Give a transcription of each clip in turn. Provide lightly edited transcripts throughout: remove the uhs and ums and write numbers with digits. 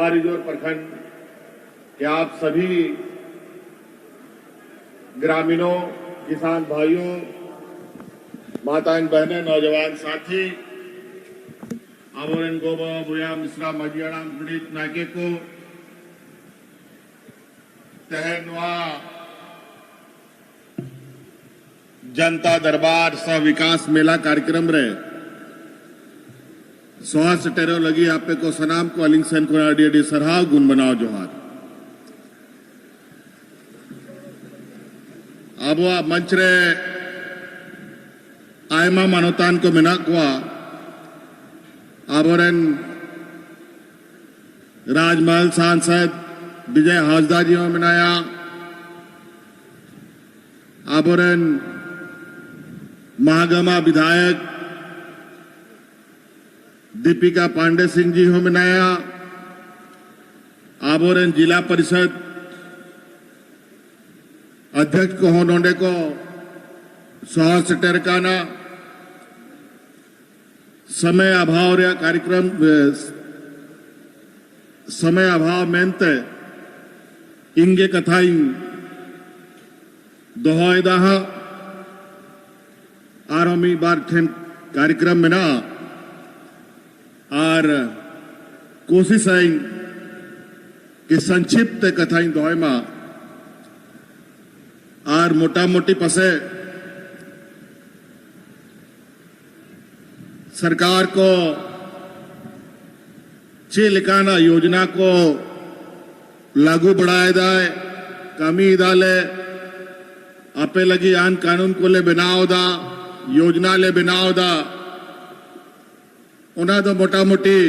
बारिजोर प्रखंड के आप सभी ग्रामीणों, किसान भाइयों, माताएं, बहनें, नौजवान साथी आमोरन गोबा भूया मिश्रा मजियाड़ा पीड़ित नाके को तहनवा जनता दरबार सह विकास मेला कार्यक्रम रे स्वास्थ्य टेरो लगी आपे को सनाम को अलिंग सेन को अडी सरहाव गुण बनाओ जोहार। अब मंच रे आयमा मानवतान को मिना कुआ आबोरन राजमहल सांसद विजय हाजदा जी में मिनाया आबोरन महागमा विधायक दीपिका पांडे सिंह जी हो मिनाया आबोरन जिला परिषद अध्यक्ष को होने को स्वास्थ्य टेरकाना समय अभाव रे कार्यक्रम समय अभाव मेनते इंगे कथाई दोहदा आरमी बार ठेन कार्यक्रम में ना और कोशिश आई कि संक्षिप्त कथाई दोहे में और मोटा मोटी पसे सरकार को चिलिकाना योजना को लागू बढ़ाए दाए कमी डाले आपे लगी आन कानून को ले बनाओ दा योजना ले बनाओ दा उन्हें तो मोटा मोटी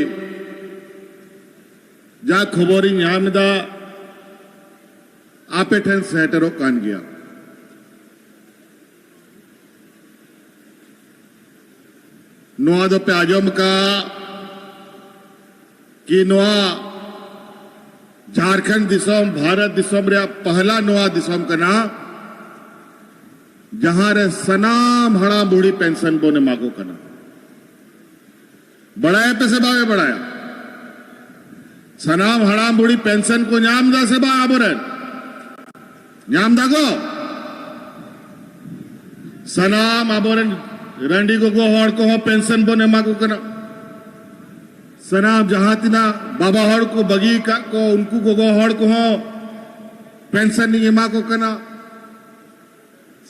जा खबरी यहाँ दा आपे ठन सेटरो कान गया नोआ दो प्याजों का कि नोआ झारखंड दिसोम भारत दिसोम रे पहला नोआ दिसोम का ना जहां रे सनाम हड़ा बूढ़ी पेंशन बोने मांगो करना बढ़ाया पे से बावे बढ़ाया सनाम हड़ा बूढ़ी पेंशन को न्यामदा से बा आबोरन न्यामदा को सनाम आबोरन रंडी को हड़ को हो पेंशन बोने मांगो करना सनाम जहां तिना बाबा हड़ को बगी का को उनको को हड़ को हो पेंशन नहीं मांगो करना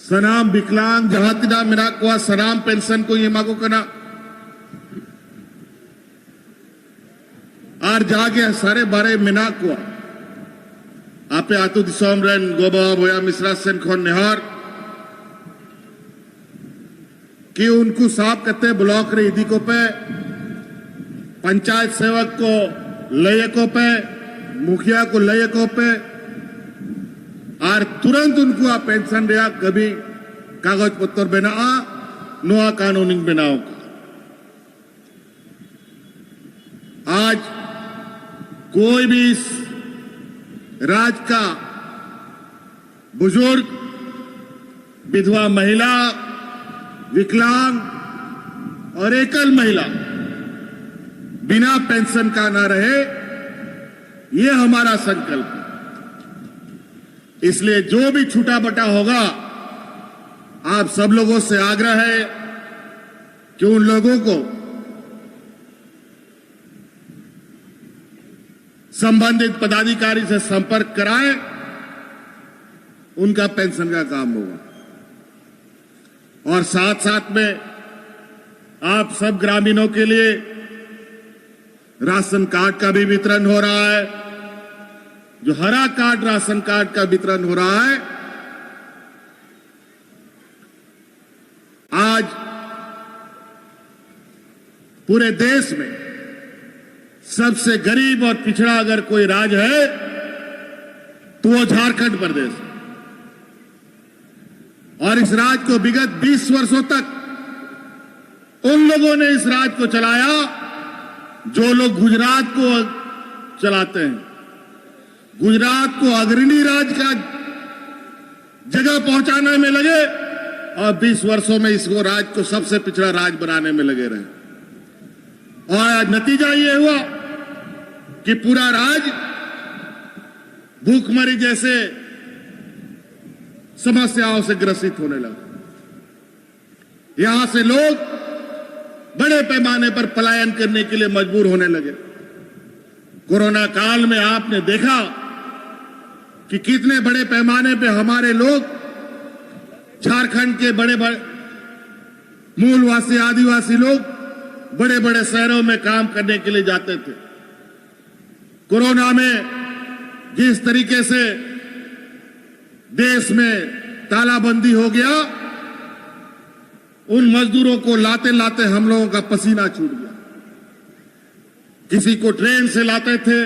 सनाम विकलांग जहां तिना मिना को सनाम पेंशन को ये मांगो करना और जाके सारे बारे मिना को आपे आतु दिसोम रन गोबा भोया मिश्रा सेन खोन नेहार कि उनको साफ करते ब्लॉक रे इदी को पे पंचायत सेवक को लय को पे मुखिया को लय को पे और तुरंत उनको आप पेंशन दिया कभी कागज पत्र बना नोआ कानूनी बनाओ आज कोई भी इस राज्य का बुजुर्ग विधवा महिला विकलांग और एकल महिला बिना पेंशन का ना रहे ये हमारा संकल्प है। इसलिए जो भी छूटा बटा होगा आप सब लोगों से आग्रह है कि उन लोगों को संबंधित पदाधिकारी से संपर्क कराएं, उनका पेंशन का काम होगा। और साथ साथ में आप सब ग्रामीणों के लिए राशन कार्ड का भी वितरण हो रहा है। जो हरा कार्ड राशन कार्ड का वितरण हो रहा है, आज पूरे देश में सबसे गरीब और पिछड़ा अगर कोई राज्य है तो वो झारखंड प्रदेश है। और इस राज्य को विगत 20 वर्षों तक उन लोगों ने इस राज्य को चलाया जो लोग गुजरात को चलाते हैं, गुजरात को अग्रणी राज्य का जगह पहुंचाने में लगे और 20 वर्षों में इसको राज्य को सबसे पिछड़ा राज्य बनाने में लगे रहे। और आज नतीजा ये हुआ कि पूरा राज्य भूखमरी जैसे समस्याओं से ग्रसित होने लगा। यहां से लोग बड़े पैमाने पर पलायन करने के लिए मजबूर होने लगे। कोरोना काल में आपने देखा कि कितने बड़े पैमाने पे हमारे लोग झारखंड के बड़े बड़े मूलवासी आदिवासी लोग बड़े बड़े शहरों में काम करने के लिए जाते थे। कोरोना में जिस तरीके से देश में तालाबंदी हो गया, उन मजदूरों को लाते लाते हम लोगों का पसीना छूट गया। किसी को ट्रेन से लाते थे,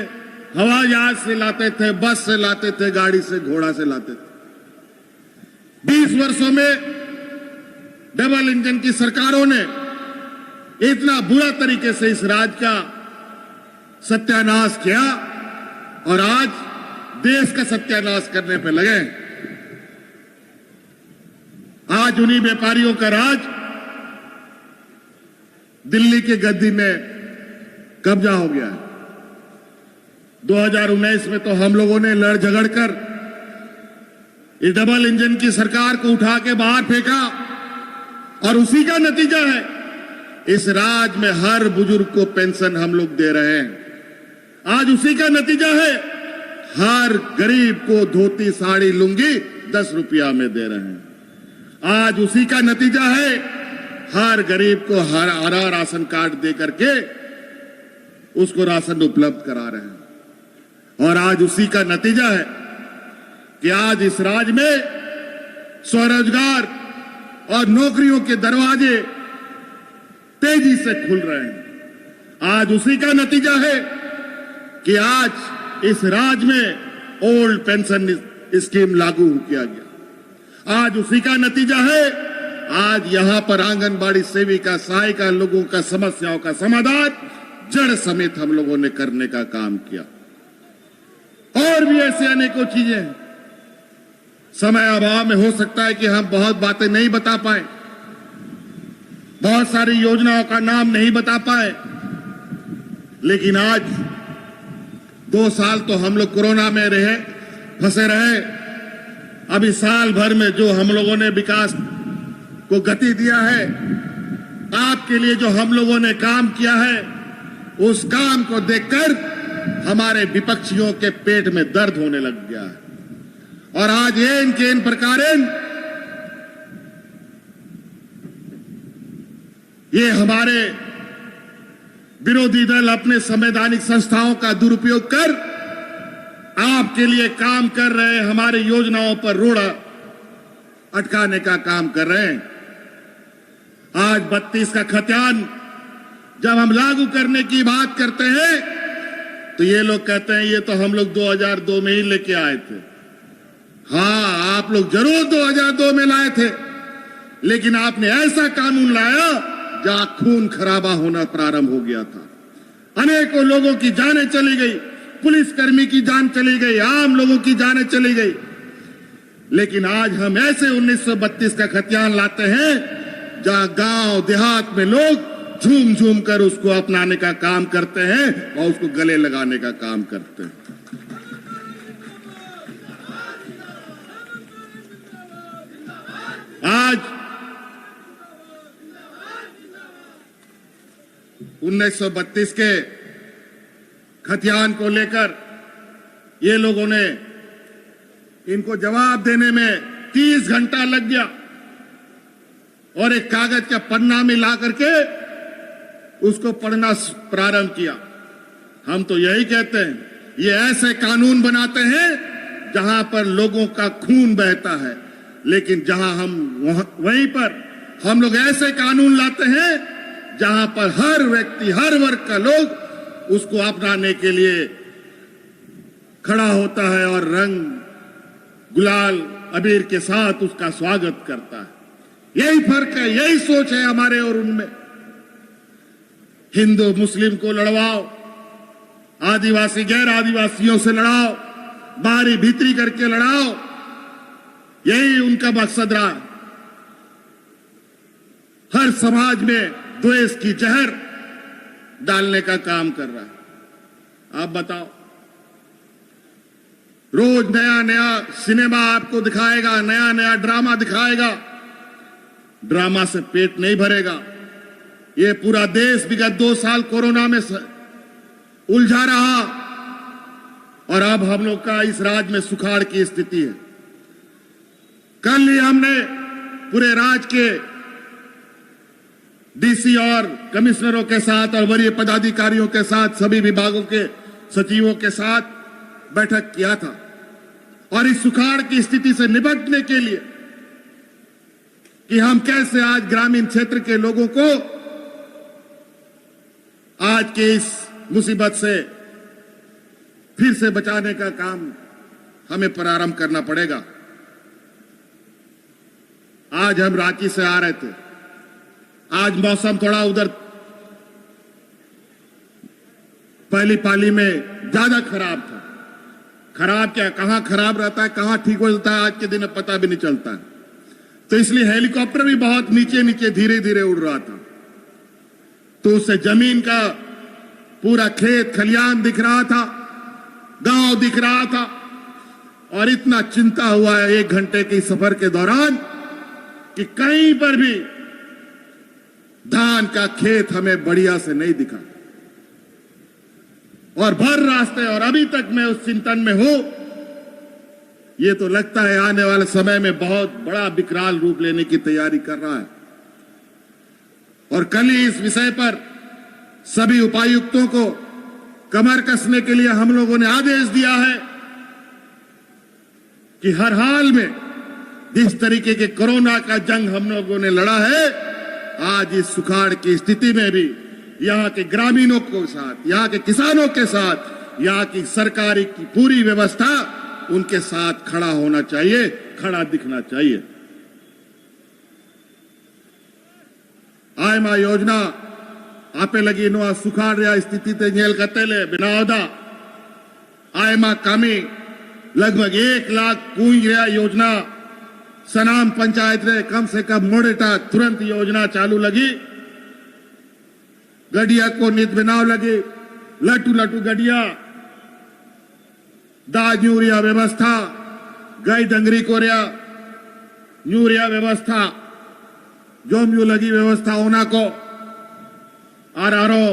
हवाई जहाज से लाते थे, बस से लाते थे, गाड़ी से, घोड़ा से लाते थे। 20 वर्षों में डबल इंजन की सरकारों ने इतना बुरा तरीके से इस राज्य का सत्यानाश किया और आज देश का सत्यानाश करने पे लगे। आज उन्हीं व्यापारियों का राज दिल्ली के गद्दी में कब्जा हो गया है। 2019 में तो हम लोगों ने लड़ झगड़ कर इस डबल इंजन की सरकार को उठा के बाहर फेंका और उसी का नतीजा है इस राज्य में हर बुजुर्ग को पेंशन हम लोग दे रहे हैं। आज उसी का नतीजा है हर गरीब को धोती साड़ी लुंगी 10 रुपया में दे रहे हैं। आज उसी का नतीजा है हर गरीब को हरा राशन कार्ड दे करके उसको राशन उपलब्ध करा रहे हैं। और आज उसी का नतीजा है कि आज इस राज्य में स्वरोजगार और नौकरियों के दरवाजे तेजी से खुल रहे हैं। आज उसी का नतीजा है कि आज इस राज्य में ओल्ड पेंशन स्कीम लागू किया गया। आज उसी का नतीजा है आज यहां पर आंगनबाड़ी सेविका, सहायिका लोगों का समस्याओं का समाधान जड़ समेत हम लोगों ने करने का काम किया। और भी ऐसे अनेकों चीजें हैं। समय अभाव में हो सकता है कि हम बहुत बातें नहीं बता पाए, बहुत सारी योजनाओं का नाम नहीं बता पाए, लेकिन आज 2 साल तो हम लोग कोरोना में फंसे रहे। अभी साल भर में जो हम लोगों ने विकास को गति दिया है, आपके लिए जो हम लोगों ने काम किया है, उस काम को देखकर हमारे विपक्षियों के पेट में दर्द होने लग गया है। और आज एन के इन प्रकारेण ये हमारे विरोधी दल अपने संवैधानिक संस्थाओं का दुरुपयोग कर आपके लिए काम कर रहे, हमारी योजनाओं पर रोड़ा अटकाने का काम कर रहे हैं। आज 32 का खतियान जब हम लागू करने की बात करते हैं तो ये लोग कहते हैं ये तो हम लोग 2002 में ही लेके आए थे। हाँ, आप लोग जरूर 2002 में लाए थे, लेकिन आपने ऐसा कानून लाया जहां खून खराबा होना प्रारंभ हो गया था। अनेकों लोगों की जानें चली गई, पुलिसकर्मी की जान चली गई, आम लोगों की जानें चली गई। लेकिन आज हम ऐसे 1932 का खतियान लाते हैं जहां गांव देहात में लोग झूम झूम कर उसको अपनाने का काम करते हैं और उसको गले लगाने का काम करते हैं। आज 1932 के खतियान को लेकर ये लोगों ने इनको जवाब देने में 30 घंटा लग गया और एक कागज का पन्ना में ला करके उसको पढ़ना प्रारंभ किया। हम तो यही कहते हैं, ये ऐसे कानून बनाते हैं जहां पर लोगों का खून बहता है, लेकिन जहां वहीं पर हम लोग ऐसे कानून लाते हैं जहां पर हर व्यक्ति, हर वर्ग का लोग उसको अपनाने के लिए खड़ा होता है और रंग गुलाल अबीर के साथ उसका स्वागत करता है। यही फर्क है, यही सोच है हमारे और उनमें। हिंदू मुस्लिम को लड़वाओ, आदिवासी गैर आदिवासियों से लड़ाओ, बाहरी भीतरी करके लड़ाओ, यही उनका मकसद रहा। हर समाज में द्वेष की जहर डालने का काम कर रहा है। आप बताओ, रोज नया नया सिनेमा आपको दिखाएगा, नया नया ड्रामा दिखाएगा। ड्रामा से पेट नहीं भरेगा। ये पूरा देश विगत 2 साल कोरोना में उलझा रहा और अब हम लोग का इस राज्य में सुखाड़ की स्थिति है। कल ही हमने पूरे राज्य के डीसी और कमिश्नरों के साथ और वरीय पदाधिकारियों के साथ, सभी विभागों के सचिवों के साथ बैठक किया था और इस सुखाड़ की स्थिति से निपटने के लिए कि हम कैसे आज ग्रामीण क्षेत्र के लोगों को आज के इस मुसीबत से फिर से बचाने का काम हमें प्रारंभ करना पड़ेगा। आज हम रांची से आ रहे थे। आज मौसम थोड़ा उधर पहली पाली में ज्यादा खराब था। खराब क्या, कहां खराब रहता है, कहां ठीक हो जाता है, आज के दिन में पता भी नहीं चलता है। तो इसलिए हेलीकॉप्टर भी बहुत नीचे नीचे धीरे धीरे उड़ रहा था, तो उससे जमीन का पूरा खेत खलियान दिख रहा था, गांव दिख रहा था। और इतना चिंता हुआ है 1 घंटे के सफर के दौरान कि कहीं पर भी धान का खेत हमें बढ़िया से नहीं दिखा और भर रास्ते, और अभी तक मैं उस चिंतन में हूं। ये तो लगता है आने वाले समय में बहुत बड़ा विकराल रूप लेने की तैयारी कर रहा है। और कल ही इस विषय पर सभी उपायुक्तों को कमर कसने के लिए हम लोगों ने आदेश दिया है कि हर हाल में जिस तरीके के कोरोना का जंग हम लोगों ने लड़ा है, आज इस सुखाड़ की स्थिति में भी यहां के ग्रामीणों के साथ, यहां के किसानों के साथ, यहां की सरकारी की पूरी व्यवस्था उनके साथ खड़ा होना चाहिए, खड़ा दिखना चाहिए। आयमा योजना आपे लगी नो सुखाड़ रहा स्थिति ते झेल कतेले बिनावदा आयमा कामी लगभग 1 लाख कूंज रहा योजना सनाम पंचायत रे कम से कम मोड़ेटा तुरंत योजना चालू लगी। गडिया को नित बनाव लगी, लटू लटू गडिया, दाज यूरिया व्यवस्था, गाय डंगरी को रिया यूरिया व्यवस्था, जोम्यू लगी व्यवस्था होना को आरो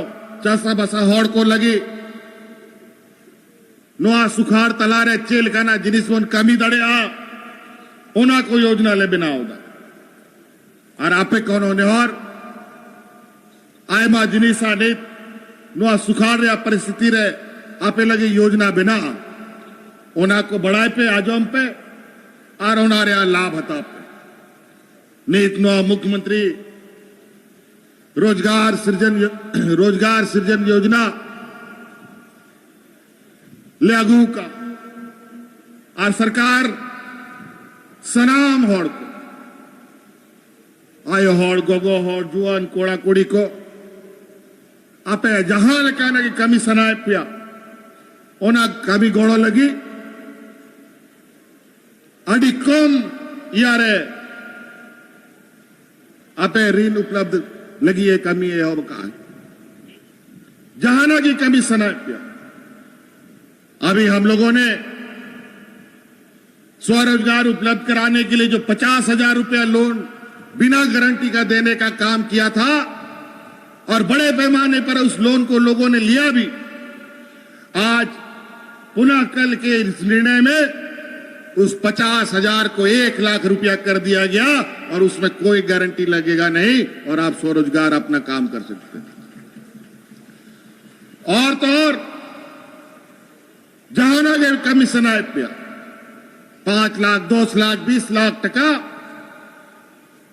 चसा बसा होड़ को लगी नोआ सुखाड़ तलारे चेल काना जिनिस वन कमी दड़े ओना को योजना ले बिना होगा। और आपे कौन होने और आयमा जिनिसा ने नोआ सुखाड़ रहा परिस्थिति रे आपे लगी योजना बिना ओना को बढ़ाए पे आजोम पे और ओना रहा लाभ हता पे नीत नोआ मुख्यमंत्री रोजगार सृजन योजना लागू का और सरकार सनाम होड़ को आयो होड़ गोगो होड़ जुआन कोड़ा कोड़ी को आपे जहां लकाना की कमी सनाए पिया ओना कमी गोड़ो लगी अड़ी कम यारे आपे ऋण उपलब्ध लगी है कमी है और कहा जहाना की कमी सनाए पिया। अभी हम लोगों ने स्वरोजगार उपलब्ध कराने के लिए जो 50,000 रुपया लोन बिना गारंटी का देने का काम किया था और बड़े पैमाने पर उस लोन को लोगों ने लिया भी, आज पुनः कल के इस निर्णय में उस 50,000 को 1 लाख रुपया कर दिया गया और उसमें कोई गारंटी लगेगा नहीं और आप स्वरोजगार अपना काम कर सकते हैं। और तो और जहाना के कमीशन आए पिया 5 लाख 10 लाख 20 लाख टका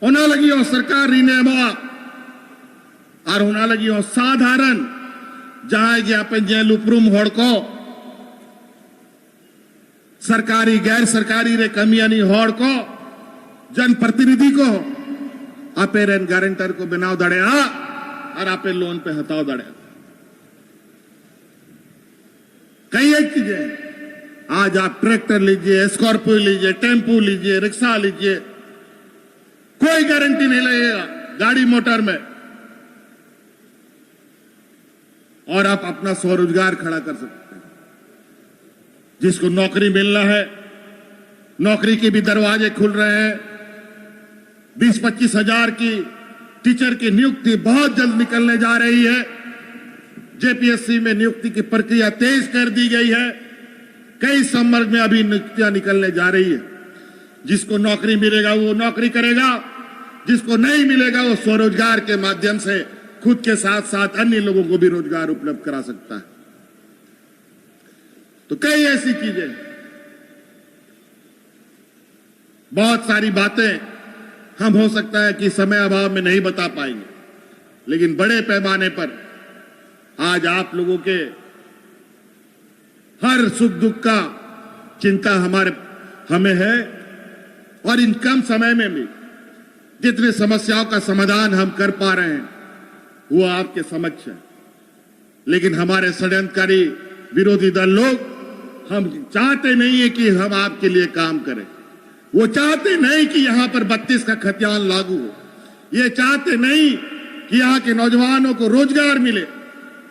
होना लगी और सरकार रीने और होना लगी और साधारण जहां गया अपन जेल उपरूम होड़ को सरकारी गैर सरकारी रे कमियानी होड़ को जनप्रतिनिधि को आपे रेन गारंटर को बिनाव दड़े और आपे लोन पे हताव दड़े। कई एक चीजें आज आप ट्रैक्टर लीजिए, स्कॉर्पियो लीजिए, टेम्पो लीजिए, रिक्शा लीजिए, कोई गारंटी नहीं लगेगा गाड़ी मोटर में। और आप अपना स्वरोजगार खड़ा कर सकते हैं। जिसको नौकरी मिलना है, नौकरी के भी दरवाजे खुल रहे हैं। 20-25 हजार की टीचर की नियुक्ति बहुत जल्द निकलने जा रही है। जेपीएससी में नियुक्ति की प्रक्रिया तेज कर दी गई है। कई संवर्ग में अभी नियुक्तियां निकलने जा रही है। जिसको नौकरी मिलेगा वो नौकरी करेगा, जिसको नहीं मिलेगा वो स्वरोजगार के माध्यम से खुद के साथ साथ अन्य लोगों को भी रोजगार उपलब्ध करा सकता है। तो कई ऐसी चीजें, बहुत सारी बातें हम हो सकता है कि समय अभाव में नहीं बता पाएंगे, लेकिन बड़े पैमाने पर आज आप लोगों के हर सुख दुख का चिंता हमें है और इन कम समय में भी जितने समस्याओं का समाधान हम कर पा रहे हैं वो आपके समक्ष है। लेकिन हमारे षड्यंत्रकारी विरोधी दल लोग हम चाहते नहीं है कि हम आपके लिए काम करें। वो चाहते नहीं कि यहां पर 32 का खतियान लागू हो। ये चाहते नहीं कि यहां के नौजवानों को रोजगार मिले।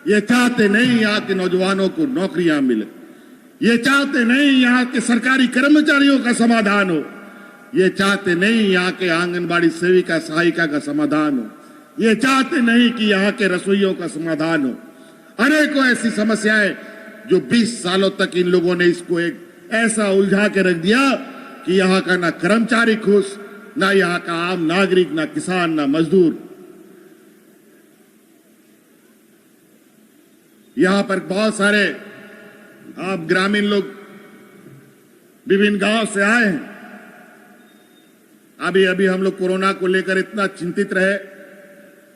ये चाहते नहीं यहां के नौजवानों को नौकरियां मिले। ये चाहते नहीं यहां के सरकारी कर्मचारियों का समाधान हो। ये चाहते नहीं यहां के आंगनबाड़ी सेविका सहायिका का समाधान हो। ये चाहते नहीं कि यहां के रसोइयों का समाधान हो। अनेकों ऐसी समस्याएं जो 20 सालों तक इन लोगों ने इसको एक ऐसा उलझा के रख दिया कि यहां का ना कर्मचारी खुश, ना यहां का आम नागरिक, ना किसान, ना मजदूर। यहां पर बहुत सारे आप ग्रामीण लोग विभिन्न गांव से आए हैं। अभी अभी हम लोग कोरोना को लेकर इतना चिंतित रहे,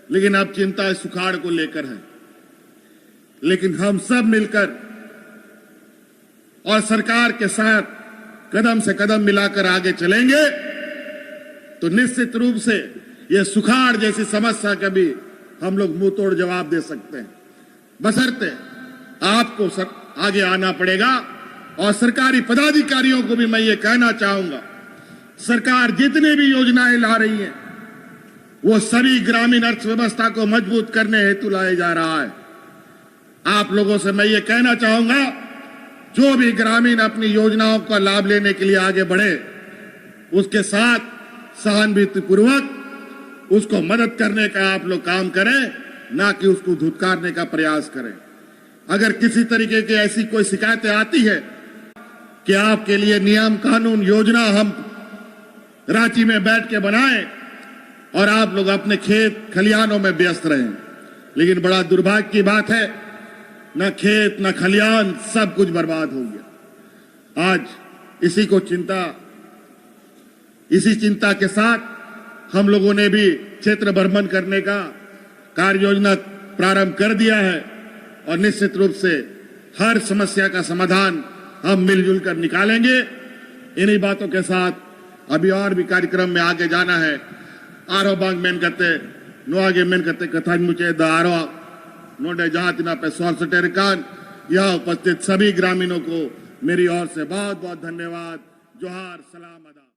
लेकिन अब चिंता सुखाड़ को लेकर है। लेकिन हम सब मिलकर और सरकार के साथ कदम से कदम मिलाकर आगे चलेंगे तो निश्चित रूप से यह सुखाड़ जैसी समस्या का भी हम लोग मुंह तोड़ जवाब दे सकते हैं। बशर्ते आपको आगे आना पड़ेगा। और सरकारी पदाधिकारियों को भी मैं ये कहना चाहूंगा, सरकार जितनी भी योजनाएं ला रही है वो सभी ग्रामीण अर्थव्यवस्था को मजबूत करने हेतु लाया जा रहा है। आप लोगों से मैं ये कहना चाहूंगा, जो भी ग्रामीण अपनी योजनाओं का लाभ लेने के लिए आगे बढ़े, उसके साथ सहानुभूतिपूर्वक उसको मदद करने का आप लोग काम करें, ना कि उसको धुतकारने का प्रयास करें। अगर किसी तरीके की ऐसी कोई शिकायतें आती है कि आपके लिए नियम कानून योजना हम रांची में बैठ के बनाएं और आप लोग अपने खेत खलिहानों में व्यस्त रहें, लेकिन बड़ा दुर्भाग्य की बात है, न खेत न खलिहान, सब कुछ बर्बाद हो गया। आज इसी चिंता के साथ हम लोगों ने भी क्षेत्र भ्रमण करने का कार्य योजना प्रारंभ कर दिया है और निश्चित रूप से हर समस्या का समाधान हम मिलजुल कर निकालेंगे। इन्हीं बातों के साथ अभी और भी कार्यक्रम में आगे जाना है। आरो बांग मेन करते नो आगे मेन करते कथा मुझे द आरो नोडे जातिना पे स्वार सटेरिकान। यह उपस्थित सभी ग्रामीणों को मेरी ओर से बहुत बहुत धन्यवाद। जोहार, सलाम, अदा।